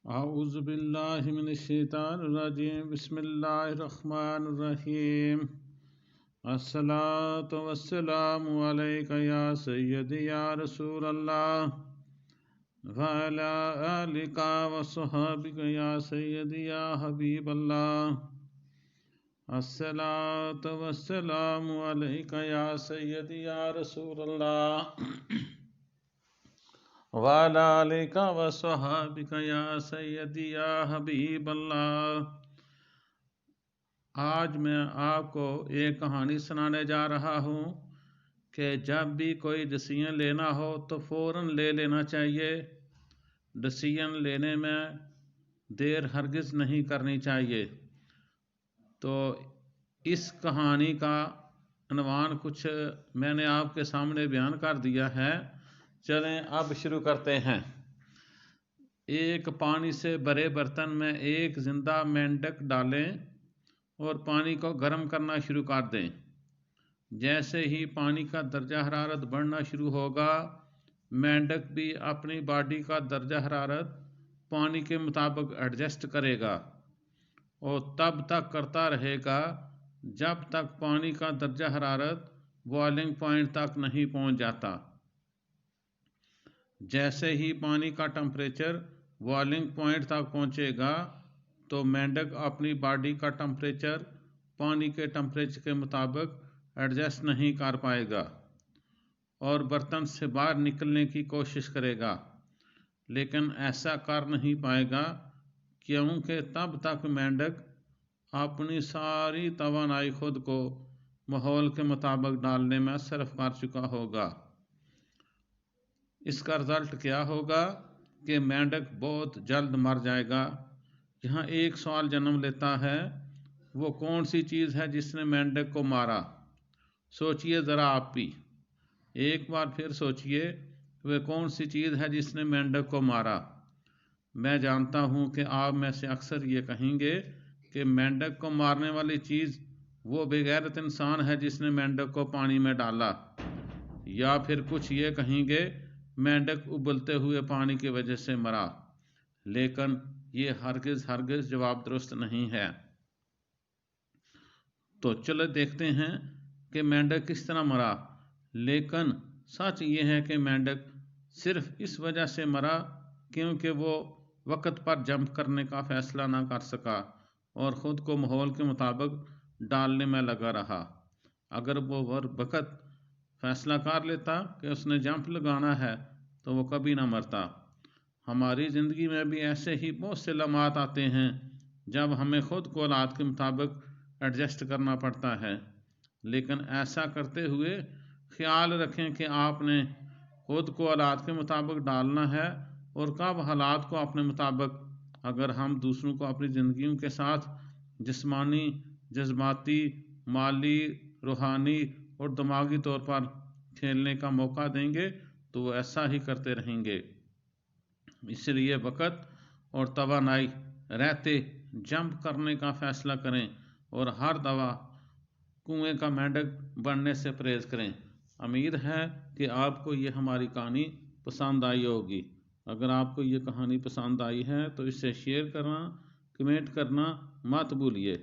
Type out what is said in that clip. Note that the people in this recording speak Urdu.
اعوذ باللہ من الشیطان الرجیم بسم اللہ الرحمن الرحیم الصلاۃ والسلام علیک یا سیدی یا رسول اللہ وعلی آلک وصحبک یا سیدی یا حبیب اللہ الصلاۃ والسلام علیک یا سیدی یا رسول اللہ وعلی آلک وصحبک یا سیدی یا حبیب اللہ۔ آج میں آپ کو ایک کہانی سنانے جا رہا ہوں کہ جب بھی کوئی ڈسیزن لینا ہو تو فوراً لے لینا چاہیے۔ ڈسیزن لینے میں دیر ہرگز نہیں کرنی چاہیے۔ تو اس کہانی کا عنوان کچھ میں نے آپ کے سامنے بیان کر دیا ہے، چلیں اب شروع کرتے ہیں۔ ایک پانی سے بھرے برتن میں ایک زندہ مینڈک ڈالیں اور پانی کو گرم کرنا شروع کر دیں۔ جیسے ہی پانی کا درجہ حرارت بڑھنا شروع ہوگا، مینڈک بھی اپنی باڈی کا درجہ حرارت پانی کے مطابق ایڈجسٹ کرے گا اور تب تک کرتا رہے گا جب تک پانی کا درجہ حرارت بوائلنگ پوائنٹ تک نہیں پہنچ جاتا۔ جیسے ہی پانی کا ٹمپریچر بوائلنگ پوائنٹ تک پہنچے گا تو مینڈک اپنی باڈی کا ٹمپریچر پانی کے ٹمپریچر کے مطابق ایڈجسٹ نہیں کر پائے گا اور برتن سے باہر نکلنے کی کوشش کرے گا، لیکن ایسا کر نہیں پائے گا کیونکہ تب تک مینڈک اپنی ساری توانائی خود کو ماحول کے مطابق ڈالنے میں صرف کر چکا ہوگا۔ اس کا رزلٹ کیا ہوگا کہ مینڈک بہت جلد مر جائے گا۔ یہاں ایک سوال جنم لیتا ہے، وہ کون سی چیز ہے جس نے مینڈک کو مارا؟ سوچئے ذرا آپ بھی، ایک بار پھر سوچئے وہ کون سی چیز ہے جس نے مینڈک کو مارا۔ میں جانتا ہوں کہ آپ میں سے اکثر یہ کہیں گے کہ مینڈک کو مارنے والی چیز وہ بے غیرت انسان ہے جس نے مینڈک کو پانی میں ڈالا، یا پھر کچھ یہ کہیں گے مینڈک ابلتے ہوئے پانی کی وجہ سے مرا، لیکن یہ ہرگز جواب درست نہیں ہے۔ تو چلو دیکھتے ہیں کہ مینڈک کس طرح مرا۔ لیکن سچ یہ ہے کہ مینڈک صرف اس وجہ سے مرا کیونکہ وہ وقت پر جمپ کرنے کا فیصلہ نہ کر سکا اور خود کو ماحول کے مطابق ڈالنے میں لگا رہا۔ اگر وہ وقت فیصلہ کر لیتا کہ اس نے جمپ لگانا ہے تو وہ کبھی نہ مرتا۔ ہماری زندگی میں بھی ایسے ہی بہت سے لمحات آتے ہیں جب ہمیں خود کو حالات کے مطابق ایڈجسٹ کرنا پڑتا ہے، لیکن ایسا کرتے ہوئے خیال رکھیں کہ آپ نے خود کو حالات کے مطابق ڈالنا ہے اور کب حالات کو اپنے مطابق۔ اگر ہم دوسروں کو اپنی زندگیوں کے ساتھ جسمانی، جذباتی، مالی، روحانی اور دماغی طور پر کھیلنے کا موقع دیں گے تو وہ ایسا ہی کرتے رہیں گے۔ اس لیے وقت اور توانائی رہتے جمپ کرنے کا فیصلہ کریں اور ہر دفعہ کنویں کا مینڈک بننے سے پرہیز کریں۔ امید ہے کہ آپ کو یہ ہماری کہانی پسند آئی ہوگی۔ اگر آپ کو یہ کہانی پسند آئی ہے تو اسے شیئر کرنا، کمنٹ کرنا مت بھولیے۔